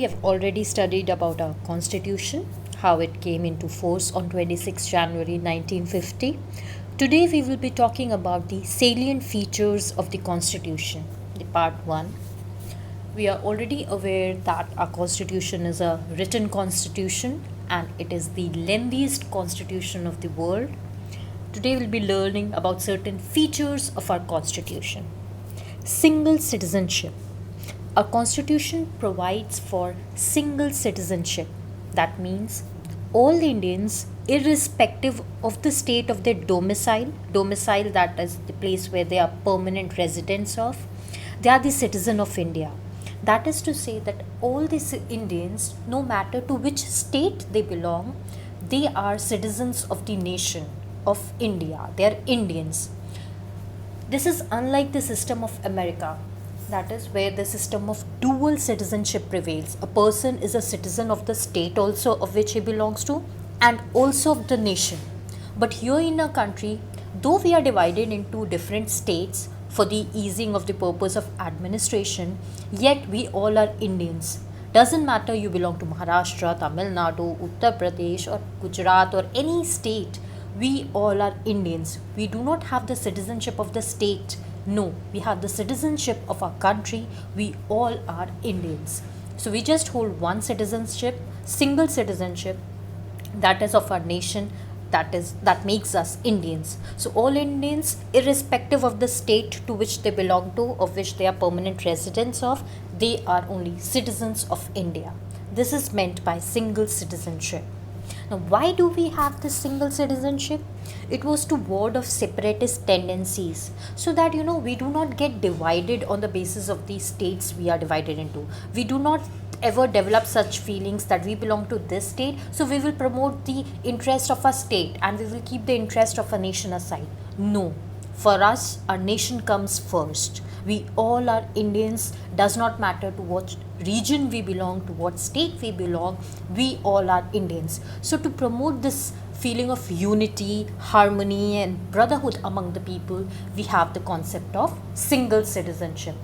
we have already studied about our constitution, how it came into force on 26 January 1950. Today we will be talking about the salient features of the constitution, the part 1. We are already aware that our constitution is a written constitution and it is the lengthiest constitution of the world. Today we'll be learning about certain features of our constitution. Single citizenship. Our constitution provides for single citizenship. That means all Indians, irrespective of the state of their domicile that is the place where they are permanent residents of, they are the citizen of India. That is to say that all these Indians, no matter to which state they belong, they are citizens of the nation of India. They are Indians. This is unlike the system of America, that is where the system of dual citizenship prevails. A person is a citizen of the state also of which he belongs to and also of the nation. But here in our country, though we are divided into different states for the easing of the purpose of administration, yet we all are Indians. Doesn't matter you belong to Maharashtra, Tamil Nadu, Uttar Pradesh or Gujarat or any state, we all are Indians. We do not have the citizenship of the state. No, we have the citizenship of our country. We all are Indians. So we just hold one citizenship, single citizenship, that is of our nation, that makes us Indians. So all Indians, irrespective of the state to which they belong to, of which they are permanent residents of, they are only citizens of India. This is meant by single citizenship. Now, why do we have this single citizenship? It was to ward off separatist tendencies so that we do not get divided on the basis of the states we are divided into. We do not ever develop such feelings that we belong to this state, so we will promote the interest of a state and we will keep the interest of a nation aside. No, for us, our nation comes first. We all are Indians, does not matter to what region we belong, to what state we belong, we all are Indians. So to promote this feeling of unity, harmony and brotherhood among the people, we have the concept of single citizenship.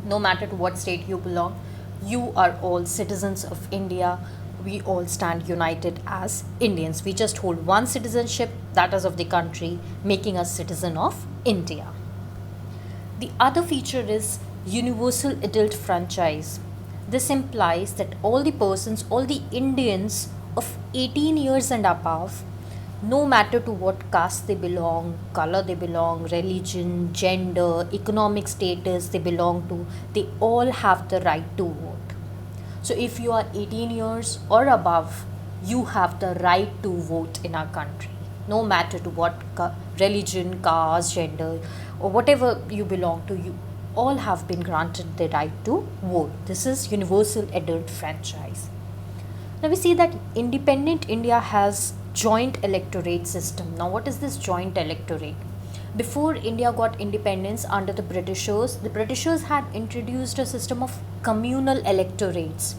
No matter to what state you belong, you are all citizens of India. We all stand united as Indians. We just hold one citizenship, that is of the country, making us citizen of India. The other feature is universal adult franchise. This implies that all the persons, all the Indians of 18 years and above, no matter to what caste they belong, color they belong, religion, gender, economic status they belong to, they all have the right to vote. So if you are 18 years or above, you have the right to vote in our country. No matter to what religion, caste, gender or whatever you belong to, you all have been granted the right to vote. This is universal adult franchise. Now we see that independent India has joint electorate system. Now what is this joint electorate? Before India got independence under the Britishers had introduced a system of communal electorates.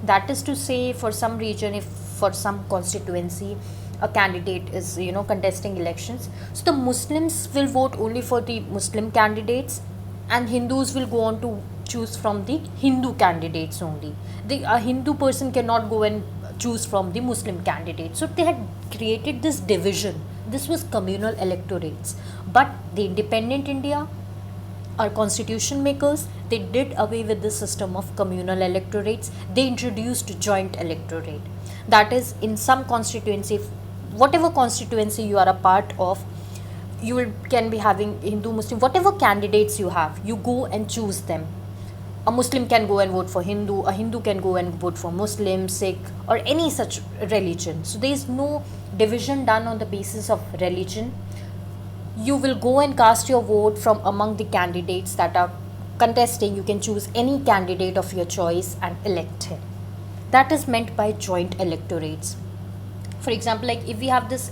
That is to say, for some region, if for some constituency a candidate is contesting elections, so the Muslims will vote only for the Muslim candidates and Hindus will go on to choose from the Hindu candidates only. A Hindu person cannot go and choose from the Muslim candidate. So they had created this division. This was communal electorates. But the independent India, our constitution makers, they did away with the system of communal electorates. They introduced joint electorate. That is, in some constituency, whatever constituency you are a part of, can be having Hindu, Muslim, whatever candidates you have, you go and choose them. A Muslim can go and vote for Hindu, a Hindu can go and vote for Muslim, Sikh or any such religion. So there is no division done on the basis of religion. You will go and cast your vote from among the candidates that are contesting. You can choose any candidate of your choice and elect him. That is meant by joint electorates. For example, like if we have this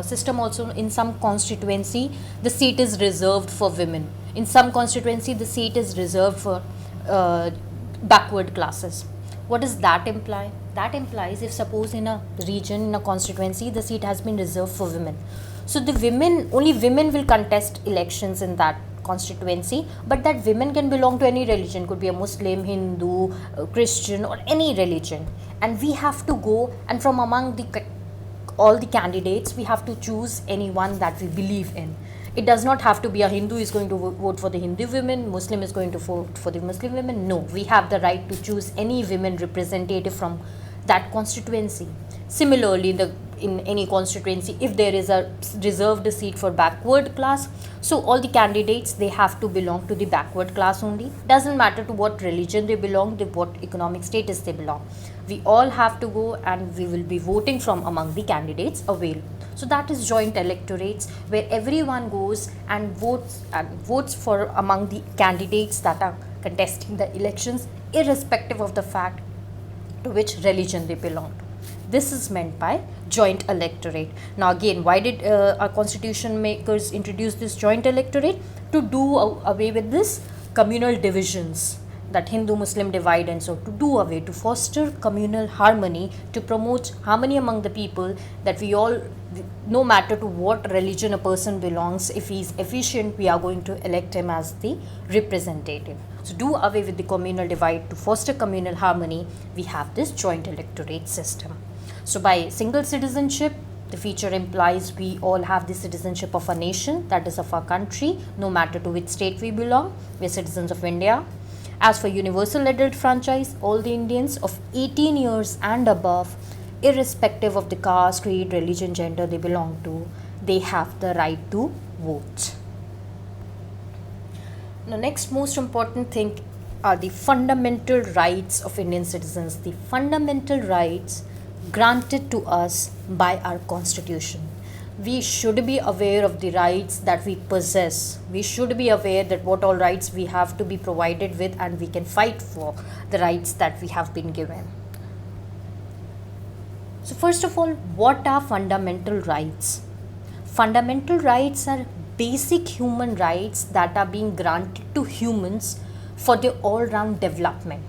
system also in some constituency, the seat is reserved for women. In some constituency, the seat is reserved for backward classes. What does that imply? That implies if suppose in a region, in a constituency, the seat has been reserved for women. So only women will contest elections in that constituency, but that women can belong to any religion, could be a Muslim, Hindu, Christian, or any religion. And we have to go, and from among all the candidates, we have to choose anyone that we believe in. It does not have to be a Hindu is going to vote for the Hindu women, Muslim is going to vote for the Muslim women. No, we have the right to choose any women representative from that constituency. Similarly, in any constituency, if there is a reserved seat for backward class, so all the candidates, they have to belong to the backward class only. Doesn't matter to what religion they belong, to what economic status they belong. We all have to go, and we will be voting from among the candidates available. So that is joint electorates, where everyone goes and votes for among the candidates that are contesting the elections, irrespective of the fact to which religion they belong to. This is meant by joint electorate. Now again, why did our constitution makers introduce this joint electorate? To do away with this communal divisions, that Hindu Muslim divide, and so to do away, to foster communal harmony, to promote harmony among the people, that we all, no matter to what religion a person belongs, if he is efficient, we are going to elect him as the representative. So do away with the communal divide, to foster communal harmony, we have this joint electorate system. So by single citizenship, the feature implies we all have the citizenship of a nation, that is of our country, no matter to which state we belong, we are citizens of India. As for universal adult franchise, all the Indians of 18 years and above, irrespective of the caste, creed, religion, gender they belong to, they have the right to vote. The next most important thing are the fundamental rights of Indian citizens, the fundamental rights granted to us by our constitution. We should be aware of the rights that we possess. We should be aware that what all rights we have to be provided with, and we can fight for the rights that we have been given. So first of all, what are fundamental rights? Fundamental rights are basic human rights that are being granted to humans for their all-round development.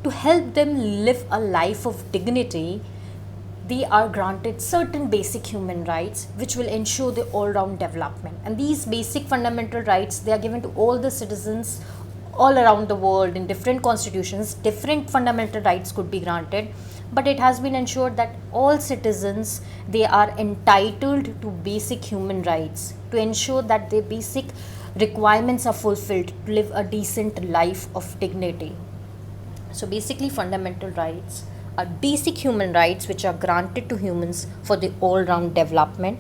To help them live a life of dignity, they are granted certain basic human rights which will ensure their all-round development. And these basic fundamental rights, they are given to all the citizens all around the world. In different constitutions, different fundamental rights could be granted, but it has been ensured that all citizens, they are entitled to basic human rights, to ensure that their basic requirements are fulfilled to live a decent life of dignity. So basically, fundamental rights are basic human rights which are granted to humans for the all-round development.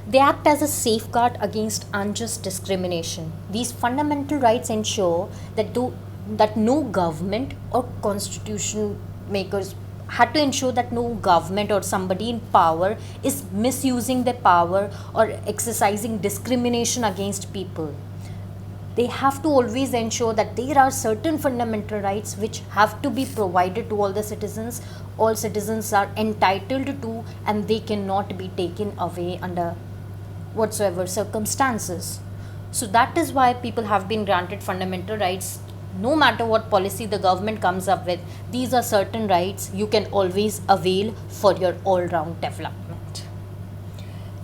They act as a safeguard against unjust discrimination. These fundamental rights ensure that no government or constitution makers had to ensure that no government or somebody in power is misusing their power or exercising discrimination against people. They have to always ensure that there are certain fundamental rights which have to be provided to all the citizens. All citizens are entitled to, and they cannot be taken away under whatsoever circumstances. So that is why people have been granted fundamental rights. No matter what policy the government comes up with, these are certain rights you can always avail for your all-round development.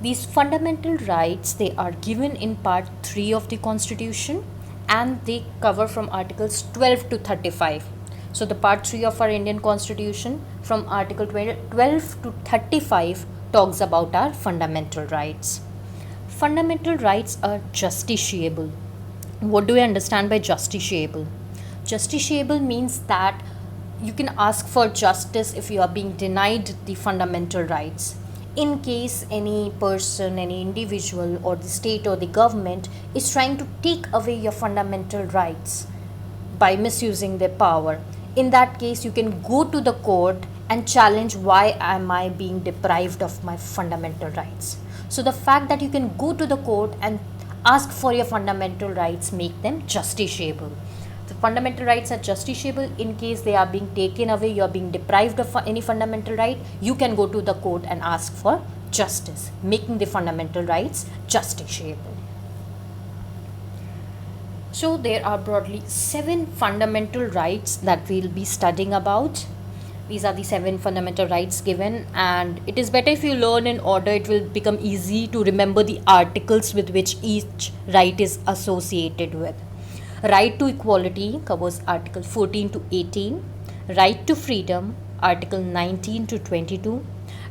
These fundamental rights, they are given in part 3 of the Constitution, and they cover from articles 12 to 35. So the part 3 of our Indian Constitution, from article 12 to 35, talks about our fundamental rights. Fundamental rights are justiciable. What do we understand by justiciable? Justiciable means that you can ask for justice if you are being denied the fundamental rights. In case any person, any individual, or the state or the government is trying to take away your fundamental rights by misusing their power, in that case you can go to the court and challenge, why am I being deprived of my fundamental rights? So the fact that you can go to the court and ask for your fundamental rights make them justiciable. The fundamental rights are justiciable. In case they are being taken away, you are being deprived of any fundamental right, you can go to the court and ask for justice, making the fundamental rights justiciable. So there are broadly 7 fundamental rights that we'll be studying about. These are the 7 fundamental rights given, and it is better if you learn in order. It will become easy to remember the articles with which each right is associated with. Right to equality covers Article 14 to 18. Right to freedom, Article 19 to 22.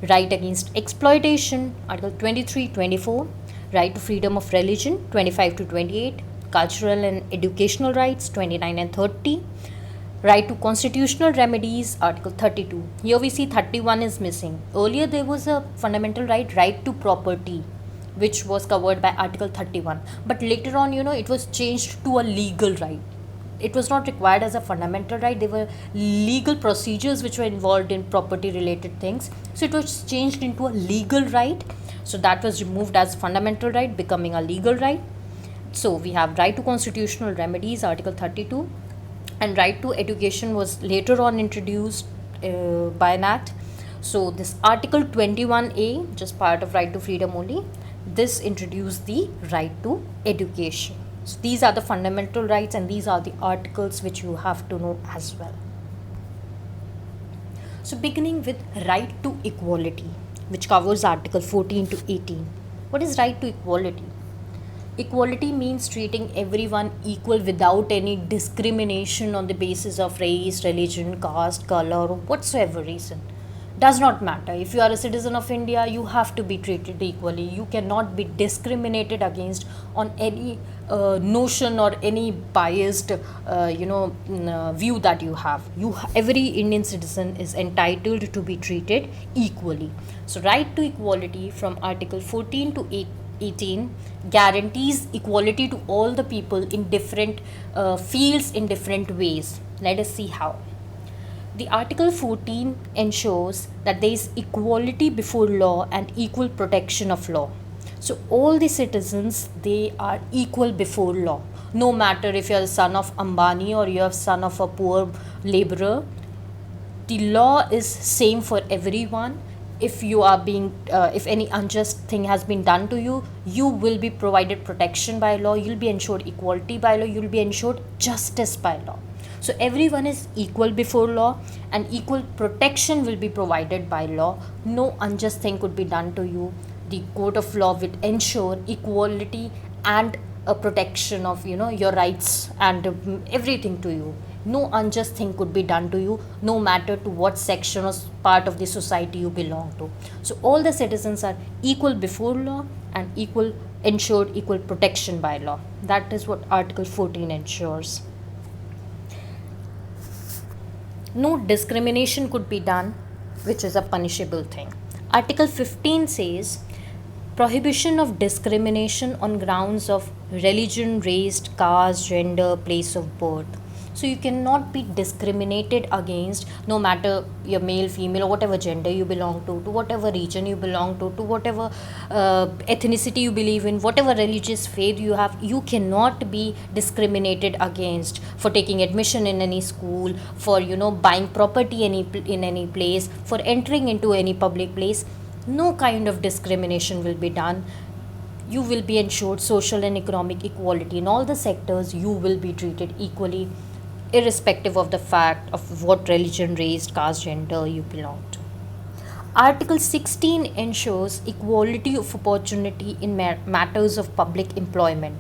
Right against exploitation, Article 23 24. Right to freedom of religion, 25 to 28. Cultural and educational rights, 29 and 30. Right to constitutional remedies, Article 32. Here we see 31 is missing. Earlier there was a fundamental right to property, which was covered by Article 31. But later on, it was changed to a legal right. It was not required as a fundamental right. There were legal procedures which were involved in property related things. So it was changed into a legal right. So that was removed as fundamental right, becoming a legal right. So we have right to constitutional remedies, Article 32. And right to education was later on introduced by an act. So this Article 21A, just part of right to freedom only, this introduced the right to education. So these are the fundamental rights, and these are the articles which you have to know as well. So beginning with right to equality, which covers Article 14 to 18. What is right to equality? Equality means treating everyone equal without any discrimination on the basis of race, religion, caste, color, or whatsoever reason. Does not matter. If you are a citizen of India, you have to be treated equally. You cannot be discriminated against on any notion or any biased, view that you have. Every Indian citizen is entitled to be treated equally. So, right to equality from Article 14 to 18 guarantees equality to all the people in different fields in different ways. Let us see how. The Article 14 ensures that there is equality before law and equal protection of law. So all the citizens, they are equal before law. No matter if you are the son of Ambani or you are son of a poor laborer, the law is same for everyone. If you are being if any unjust thing has been done to you, you will be provided protection by law, you'll be ensured equality by law, you'll be ensured justice by law. So everyone is equal before law, and equal protection will be provided by law. No unjust thing could be done to you. The court of law will ensure equality and a protection of your rights and everything to you. No unjust thing could be done to you, no matter to what section or part of the society you belong to. So all the citizens are equal before law and ensured equal protection by law. That is what Article 14 ensures. No discrimination could be done, which is a punishable thing. Article 15 says prohibition of discrimination on grounds of religion, race, caste, gender, place of birth. So you cannot be discriminated against, no matter you're male, female, or whatever gender you belong to whatever region you belong to whatever ethnicity you believe in, whatever religious faith you have. You cannot be discriminated against for taking admission in any school, for buying property in any place, for entering into any public place. No kind of discrimination will be done. You will be ensured social and economic equality in all the sectors. You will be treated equally, irrespective of the fact of what religion, race, caste, gender you belong to. Article 16 ensures equality of opportunity in matters of public employment.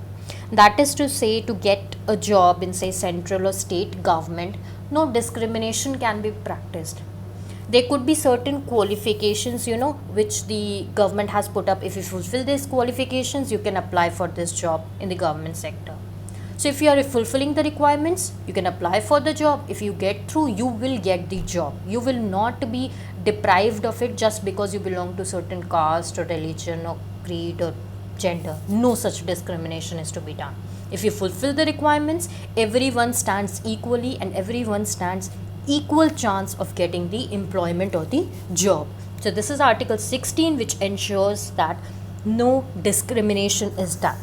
That is to say, to get a job in, say, central or state government, no discrimination can be practiced. There could be certain qualifications, which the government has put up. If you fulfill these qualifications, you can apply for this job in the government sector. So if you are fulfilling the requirements, you can apply for the job. If you get through, you will get the job. You will not be deprived of it just because you belong to certain caste or religion or creed or gender. No such discrimination is to be done. If you fulfill the requirements, everyone stands equally and everyone stands equal chance of getting the employment or the job. So this is Article 16, which ensures that no discrimination is done.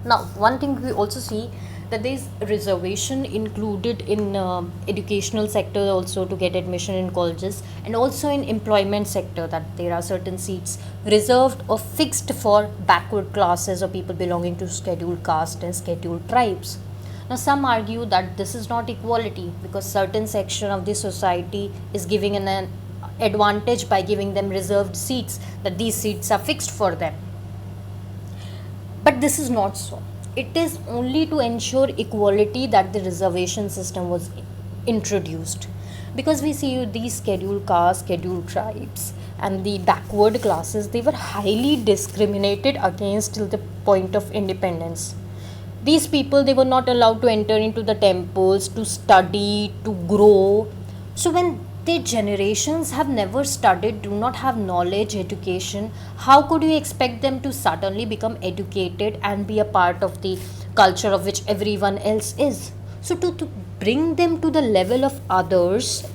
Now, one thing we also see that there is reservation included in educational sector also to get admission in colleges, and also in employment sector, that there are certain seats reserved or fixed for backward classes or people belonging to scheduled caste and scheduled tribes. Now, some argue that this is not equality because certain section of the society is giving an advantage by giving them reserved seats, that these seats are fixed for them. But this is not so. It is only to ensure equality that the reservation system was introduced. Because we see these scheduled castes, scheduled tribes, and the backward classes, they were highly discriminated against till the point of independence. These people, they were not allowed to enter into the temples to study, to grow. So when their generations have never studied, do not have knowledge, education, how could you expect them to suddenly become educated and be a part of the culture of which everyone else is? So to bring them to the level of others,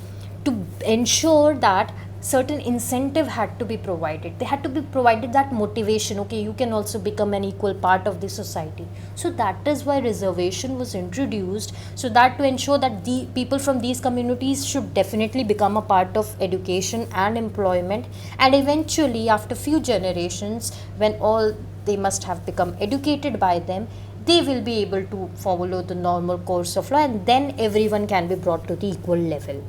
to ensure that certain incentive had to be provided, they had to be provided that motivation, okay, you can also become an equal part of the society. So that is why reservation was introduced, so that to ensure that the people from these communities should definitely become a part of education and employment, and eventually after few generations, when all they must have become educated by them, they will be able to follow the normal course of law, and then everyone can be brought to the equal level.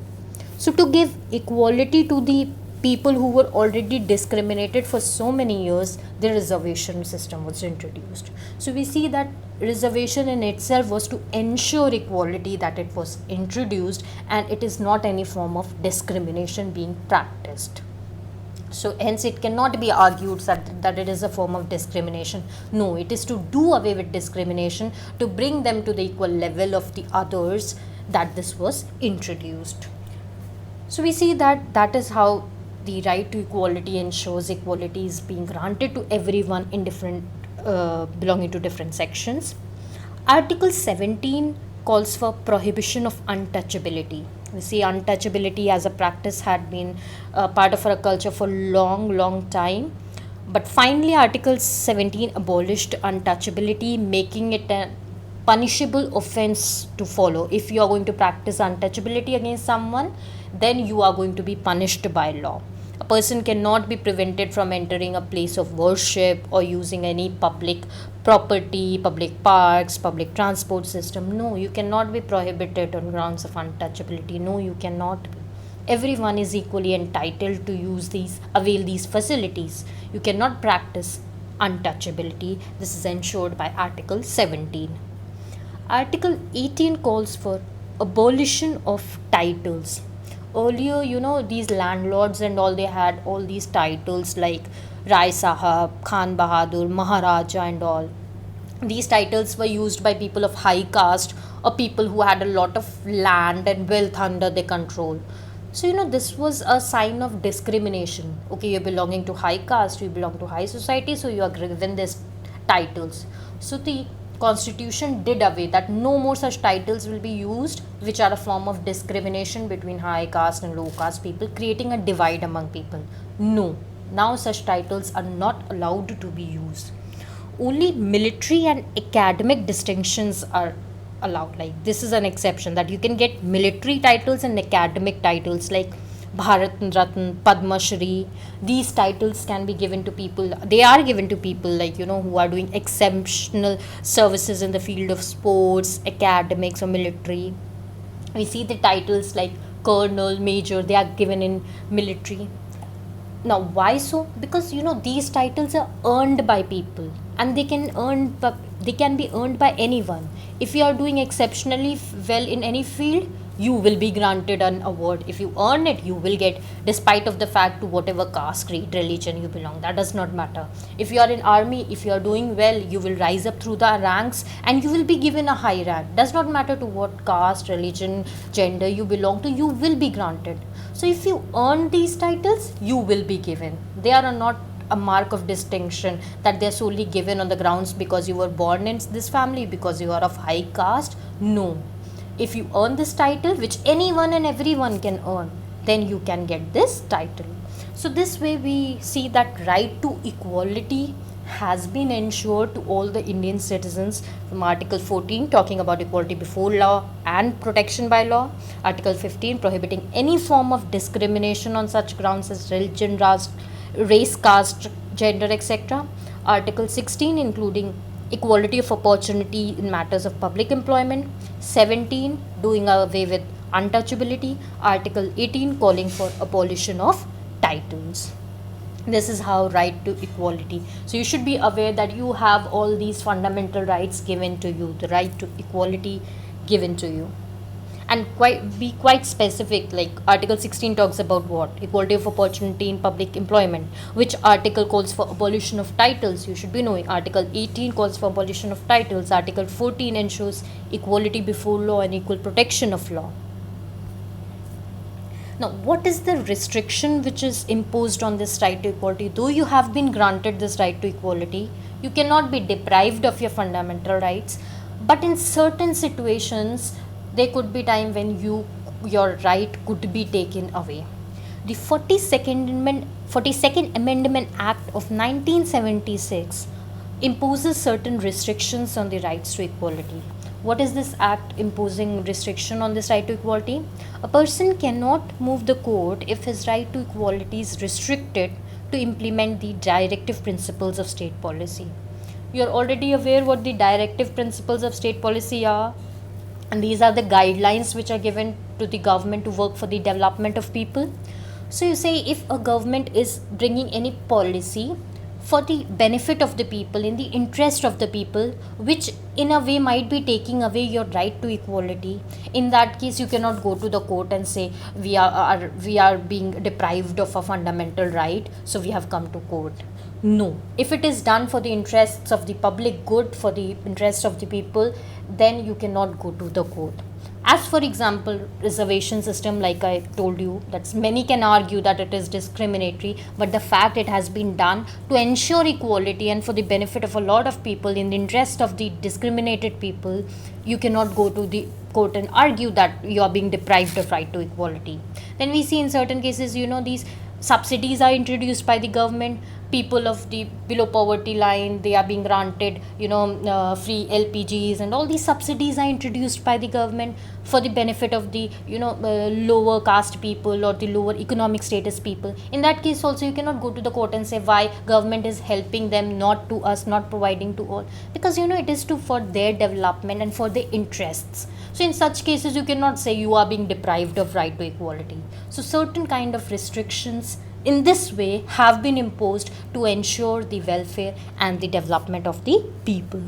So, to give equality to the people who were already discriminated for so many years, the reservation system was introduced. So, we see that reservation in itself was to ensure equality, that it was introduced, and it is not any form of discrimination being practiced. So hence it cannot be argued that it is a form of discrimination. No, it is to do away with discrimination, to bring them to the equal level of the others, that this was introduced. So we see that that is how the right to equality ensures equality is being granted to everyone in different belonging to different sections. Article 17 calls for prohibition of untouchability. We see untouchability as a practice had been part of our culture for long time. But finally, Article 17 abolished untouchability, making it a punishable offense to follow. If you are going to practice untouchability against someone, then you are going to be punished by law. A person cannot be prevented from entering a place of worship or using any public property, public parks, public transport system. No, you cannot be prohibited on grounds of untouchability. No, you cannot be. Everyone is equally entitled to avail these facilities. You cannot practice untouchability. This is ensured by Article 17. Article 18 calls for abolition of titles. Earlier, these landlords and all, they had all these titles like Rai Sahab, Khan Bahadur, Maharaja and all. These titles were used by people of high caste or people who had a lot of land and wealth under their control. So, this was a sign of discrimination. Okay, you're belonging to high caste, you belong to high society, so you are given these titles. So, the constitution did away that no more such titles will be used, which are a form of discrimination between high caste and low caste people, creating a divide among people. No, now such titles are not allowed to be used. Only military and academic distinctions are allowed. Like, this is an exception, that you can get military titles and academic titles like Bharat Ratna, Padma Shri. These titles can be given to people. They are given to people like, who are doing exceptional services in the field of sports, academics, or military. We see the titles like Colonel, Major, they are given in military. Now, why so? Because these titles are earned by people, and they can be earned by anyone. If you are doing exceptionally well in any field, you will be granted an award. If you earn it, you will get, despite of the fact to whatever caste, creed, religion you belong. That does not matter. If you are in army, if you are doing well, you will rise up through the ranks and you will be given a high rank. Does not matter to what caste, religion, gender you belong to, you will be granted. So if you earn these titles, you will be given. They are not a mark of distinction that they are solely given on the grounds because you were born in this family, because you are of high caste. No. If you earn this title, which anyone and everyone can earn, then you can get this title. So this way we see that right to equality has been ensured to all the Indian citizens from Article 14 talking about equality before law and protection by law, Article 15 prohibiting any form of discrimination on such grounds as religion, race, caste, gender, etc., Article 16 including equality of opportunity in matters of public employment. 17, doing away with untouchability. Article 18, calling for abolition of titles. This is how right to equality. So you should be aware that you have all these fundamental rights given to you, the right to equality given to you, and quite specific. Like article 16 talks about what? Equality of opportunity in public employment. Which article calls for abolition of titles? You should be knowing. Article 18 calls for abolition of titles. Article 14 ensures equality before law and equal protection of law. Now, what is the restriction which is imposed on this right to equality? Though you have been granted this right to equality, you cannot be deprived of your fundamental rights. But in certain situations, there could be time when your right could be taken away. The 42nd Amendment Act of 1976 imposes certain restrictions on the rights to equality. What is this act imposing restriction on this right to equality? A person cannot move the court if his right to equality is restricted to implement the directive principles of state policy. You are already aware what the directive principles of state policy are, and these are the guidelines which are given to the government to work for the development of people. So you say if a government is bringing any policy for the benefit of the people, in the interest of the people, which in a way might be taking away your right to equality, in that case you cannot go to the court and say we are being deprived of a fundamental right, so we have come to court. No, if it is done for the interests of the public good, for the interest of the people, then you cannot go to the court. As for example, reservation system, like I told you, that many can argue that it is discriminatory, but the fact it has been done to ensure equality and for the benefit of a lot of people, in the interest of the discriminated people, you cannot go to the court and argue that you are being deprived of right to equality. Then we see in certain cases, these subsidies are introduced by the government. People of the below poverty line, they are being granted free LPGs, and all these subsidies are introduced by the government for the benefit of the lower caste people or the lower economic status people. In that case also you cannot go to the court and say why government is helping them, not to us, not providing to all, because it is to for their development and for their interests. So in such cases you cannot say you are being deprived of right to equality. So certain kind of restrictions in this way have been imposed to ensure the welfare and the development of the people.